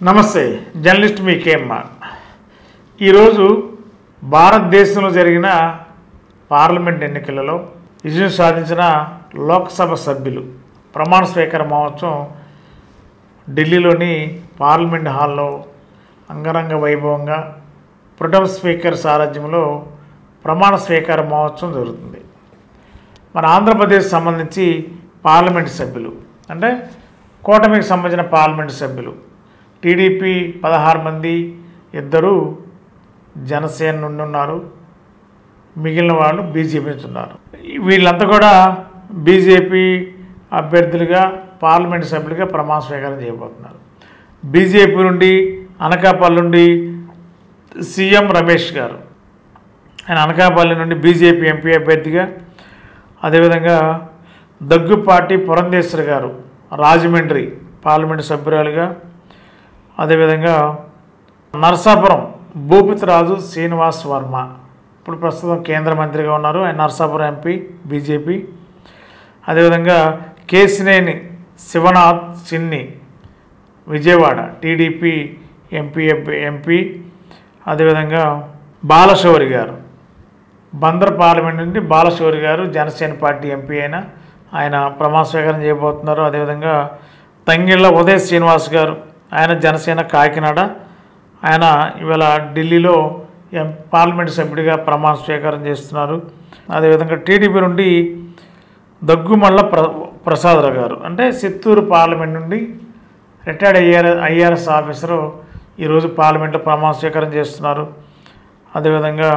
నమస్తే జర్నలిస్ట్ మీ కేఎంఆర్. ఈరోజు భారతదేశంలో జరిగిన పార్లమెంట్ ఎన్నికలలో విజయం సాధించిన లోక్సభ సభ్యులు ప్రమాణ స్వీకార మహోత్సవం ఢిల్లీలోని పార్లమెంట్ హాల్లో అంగరంగ వైభవంగా ప్రొటెం స్పీకర్ సారథ్యంలో ప్రమాణ స్వీకార మహోత్సవం జరుగుతుంది. మన ఆంధ్రప్రదేశ్ సంబంధించి పార్లమెంట్ సభ్యులు అంటే కూటమికి సంబంధించిన పార్లమెంట్ సభ్యులు టీడీపీ 16 మంది, 2 జనసేన నుండి ఉన్నారు, మిగిలిన వాళ్ళు బీజేపీ నుంచి ఉన్నారు. వీళ్ళంతా కూడా బీజేపీ అభ్యర్థులుగా పార్లమెంట్ సభ్యులుగా ప్రమాణ స్వీకారం చేయబోతున్నారు. బీజేపీ నుండి అనకాపల్లి నుండి సీఎం రమేష్ గారు, ఆయన అనకాపల్లి నుండి బీజేపీ ఎంపీ అభ్యర్థిగా, అదేవిధంగా దగ్గుపాటి పురంధేశ్వరి గారు రాజమండ్రి పార్లమెంటు సభ్యురాలుగా, అదేవిధంగా నరసాపురం భూపతిరాజు శ్రీనివాస్ వర్మ ఇప్పుడు ప్రస్తుతం కేంద్ర మంత్రిగా ఉన్నారు, ఆయన నరసాపురం ఎంపీ బీజేపీ. అదేవిధంగా కేసినేని శివనాథ్ చిన్ని విజయవాడ టీడీపీ ఎంపీ. అదేవిధంగా బాలశౌరి గారు బందర్ పార్లమెంట్ నుండి బాలశౌరి గారు జనసేన పార్టీ ఎంపీ ఆయన ప్రమాణ స్వీకారం చేయబోతున్నారు. అదేవిధంగా తంగిళ్ళ ఉదయ్ శ్రీనివాస్ గారు, ఆయన జనసేన కాకినాడ, ఆయన ఇవాళ ఢిల్లీలో పార్లమెంటు సభ్యుడిగా ప్రమాణ స్వీకారం చేస్తున్నారు. అదేవిధంగా టీడీపీ నుండి దగ్గుమల్ల ప్రసాదరావు గారు అంటే చిత్తూరు పార్లమెంట్ నుండి రిటైర్డ్ ఐఆర్ఎస్ ఆఫీసరు ఈరోజు పార్లమెంట్లో ప్రమాణ స్వీకారం చేస్తున్నారు. అదేవిధంగా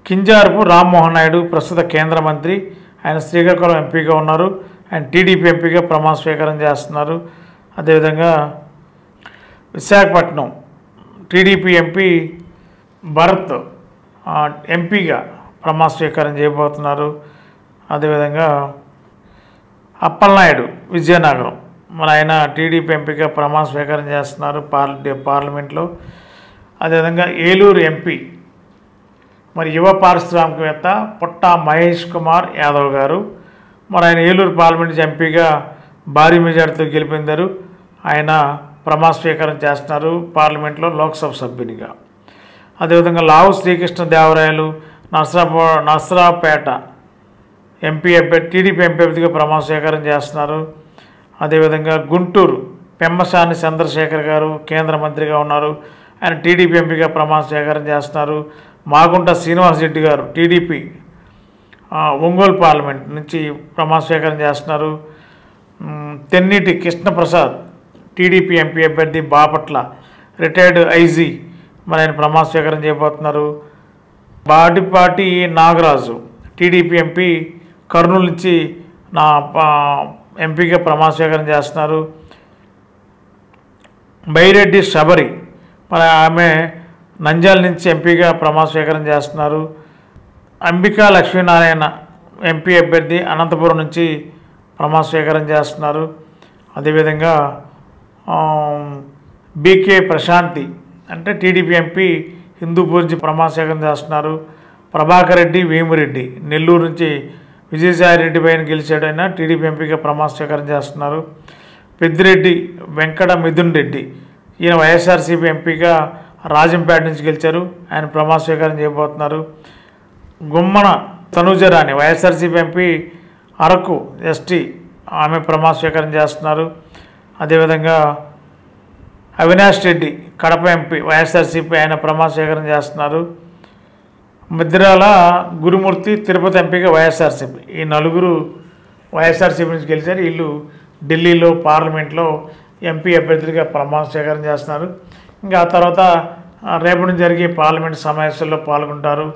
కింజారపు రామ్మోహన్ నాయుడు ప్రస్తుత కేంద్ర మంత్రి, ఆయన శ్రీకాకుళం ఎంపీగా ఉన్నారు, ఆయన టీడీపీ ఎంపీగా ప్రమాణ స్వీకారం చేస్తున్నారు. అదేవిధంగా విశాఖపట్నం టీడీపీ ఎంపీ భరత్ ఎంపీగా ప్రమాణ స్వీకారం చేయబోతున్నారు. అదేవిధంగా అప్పలనాయుడు విజయనగరం, మరి ఆయన టీడీపీ ఎంపీగా ప్రమాణ స్వీకారం చేస్తున్నారు పార్లమెంట్లో. అదేవిధంగా ఏలూరు ఎంపీ మరి యువ పారిశ్రామికవేత్త పుట్టా మహేష్ కుమార్ యాదవ్ గారు, మరి ఆయన ఏలూరు పార్లమెంట్ ఎంపీగా భారీ మెజార్టీతో గెలిపొందారు, ఆయన ప్రమాణ స్వీకారం చేస్తున్నారు పార్లమెంట్లో లోక్సభ సభ్యునిగా. అదేవిధంగా లావు శ్రీకృష్ణ దేవరాయలు నర్సరావుపేట ఎంపీ అభ్యర్థి టీడీపీ ఎంపీ అభ్యర్థిగా ప్రమాణ స్వీకారం చేస్తున్నారు. అదేవిధంగా గుంటూరు పెమ్మసాని చంద్రశేఖర్ గారు కేంద్ర మంత్రిగా ఉన్నారు, ఆయన టీడీపీ ఎంపీగా ప్రమాణ స్వీకారం చేస్తున్నారు. మాగుంట శ్రీనివాస్ రెడ్డి గారు టీడీపీ ఒంగోలు పార్లమెంట్ నుంచి ప్రమాణ స్వీకారం చేస్తున్నారు. తెన్నిటి కృష్ణప్రసాద్ టీడీపీ ఎంపీ అభ్యర్థి బాపట్ల రిటైర్డ్ ఐజీ, మరి ఆయన ప్రమాణ స్వీకారం చేయబోతున్నారు. బాడిపాటి నాగరాజు టీడీపీ ఎంపీ కర్నూలు నుంచి ఎంపీగా ప్రమాణ స్వీకారం చేస్తున్నారు. బైరెడ్డి శబరి, మరి ఆమె నంద్యాల నుంచి ఎంపీగా ప్రమాణ స్వీకారం చేస్తున్నారు. అంబికా లక్ష్మీనారాయణ ఎంపీ అభ్యర్థి అనంతపురం నుంచి ప్రమాణ స్వీకారం చేస్తున్నారు. అదేవిధంగా బీకే ప్రశాంతి అంటే టీడీపీ ఎంపీ హిందూపూర్ నుంచి ప్రమాణ స్వీకారం చేస్తున్నారు. ప్రభాకర్ రెడ్డి వేమిరెడ్డి నెల్లూరు నుంచి విజయసాయి రెడ్డి పైన గెలిచాడైనా టీడీపీ ఎంపీగా ప్రమాణ స్వీకారం చేస్తున్నారు. పెద్దిరెడ్డి వెంకట మిథున్ రెడ్డి, ఈయన వైఎస్ఆర్సీపీ ఎంపీగా రాజంపేట నుంచి గెలిచారు, ఆయన ప్రమాణ స్వీకారం చేయబోతున్నారు. గుమ్మన తనుజరాణి వైఎస్ఆర్సీపీ ఎంపీ అరకు ఎస్టీ, ఆమె ప్రమాణ స్వీకారం చేస్తున్నారు. అదేవిధంగా అవినాష్ రెడ్డి కడప ఎంపీ వైఎస్ఆర్సీపీ, ఆయన ప్రమాణ స్వీకారం చేస్తున్నారు. మిద్రాల గురుమూర్తి తిరుపతి ఎంపీగా వైఎస్ఆర్సీపీ, ఈ 4 వైఎస్ఆర్సీపీ నుంచి గెలిచారు. వీళ్ళు ఢిల్లీలో పార్లమెంట్లో ఎంపీ అభ్యర్థులుగా ప్రమాణ స్వీకారం చేస్తున్నారు. ఇంకా ఆ తర్వాత రేపటి నుంచి జరిగే పార్లమెంట్ సమావేశాల్లో పాల్గొంటారు.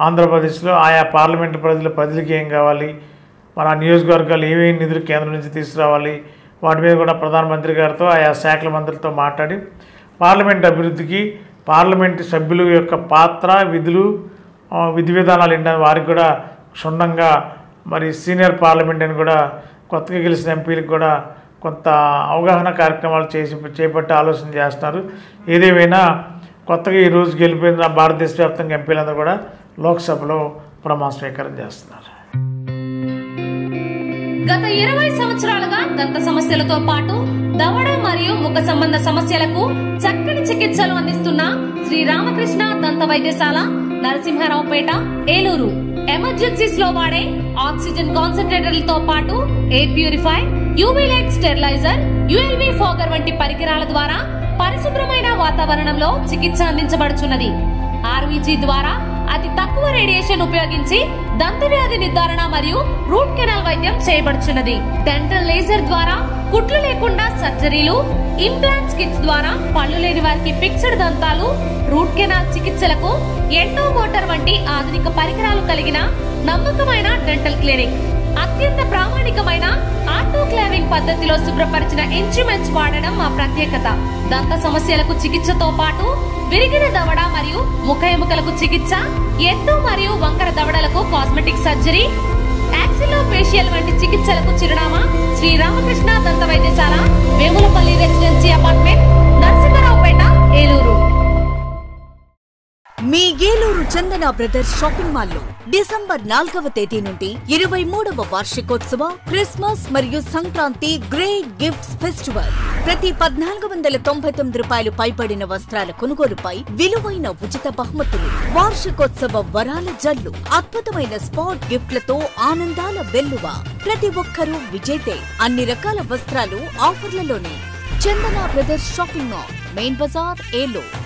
ఆంధ్రప్రదేశ్లో ఆయా పార్లమెంటు ప్రజలకి ఏం కావాలి, మన నియోజకవర్గాలు ఏమేమి నిధులు కేంద్రం నుంచి తీసుకురావాలి, వాటి మీద కూడా ప్రధానమంత్రి గారితో ఆయా శాఖల మంత్రులతో మాట్లాడి పార్లమెంట్ అభివృద్ధికి పార్లమెంటు సభ్యుల యొక్క పాత్ర విధి విధానాలు ఏంటని వారికి కూడా క్షుణ్ణంగా, మరి సీనియర్ పార్లమెంట్ అని కూడా కొత్తగా గెలిచిన ఎంపీలకు కూడా కొంత అవగాహన కార్యక్రమాలు చేపట్టి ఆలోచన చేస్తున్నారు. ఏదేమైనా కొత్తగా ఈరోజు గెలిపిన భారతదేశ వ్యాప్తంగా ఎంపీలందరూ కూడా లోక్సభలో ప్రమాణ స్వీకారం చేస్తున్నారు. గత 20 సంవత్సరాలుగా దంత సమస్యలతో పాటు దవడ మరియు ముఖ సంబంధ సమస్యలకు చక్కని చికిత్సలు అందిస్తున్న శ్రీ రామకృష్ణ దంత వైద్యశాల, నరసింహారావుపేట, ఏలూరు. ఎమర్జెన్సీస్ లో వాడే ఆక్సిజన్ కాన్సంట్రేటర్లతో పాటు air purify, UV light steriliser, ULV fogger వంటి పరికరాల ద్వారా పరిశుభ్రమైన వాతావరణంలో చికిత్స అందించబడుచున్నది. ఆర్వీజీ ద్వారా అతి తక్కువ రేడియేషన్ ఉపయోగించి దంత వ్యాధి నిర్ధారణ మరియు రూట్ కెనాల్ వైద్యం చేయబడుచున్నది. డెంటల్ లేజర్ ద్వారా కుట్లు లేకుండా సర్జరీలు, ఇంప్లాంట్స్ కిట్స్ ద్వారా పళ్ళు లేని వారికి ఫిక్స్డ్ దంతాలు, రూట్ కెనాల్ చికిత్సలకు ఎండో మోటార్ వంటి ఆధునిక పరికరాలు కలిగిన నమ్మకమైన డెంటల్ క్లినిక్. అత్యంత ప్రామాణికమైన ఆటోక్లావింగ్ పద్ధతిలో శుభ్రపరిచిన ఇన్స్ట్రుమెంట్స్ వాడడం మా ప్రత్యేకత. దంత సమస్యలకు చికిత్సతో పాటు విరిగిన దవడ మరియు ముఖ ఎముకలకు చికిత్స, ఎత్తు మరియు వంకర దవడలకు కాస్మెటిక్ సర్జరీ, యాక్సిలోఫేషియల్ వంటి చికిత్సలకు చిరునామా శ్రీ రామకృష్ణ దంత వైద్యశాల, వేములపల్లి రెసిడెన్సీ అపార్ట్మెంట్, నరసింహారావుపేట, ఏలూరు. మీ ఏలూరు చందన బ్రదర్స్ షాపింగ్ మాల్లో డిసెంబర్ 4వ తేదీ నుండి 23వ వార్షికోత్సవ క్రిస్మస్ మరియు సంక్రాంతి గ్రేట్ గిఫ్ట్స్ ఫెస్టివల్. ప్రతి 1499 రూపాయలు పైబడిన వస్త్రాల కొనుగోలుపై విలువైన ఉచిత బహుమతులు, వార్షికోత్సవ వరాల జల్లు, అద్భుతమైన స్పాట్ గిఫ్ట్లతో ఆనందాల వెల్లువ. ప్రతి ఒక్కరూ విజేతే. అన్ని రకాల వస్త్రాలు ఆఫర్లలోనే. Chandana brothers shopping mall, main Bazar, Eluru.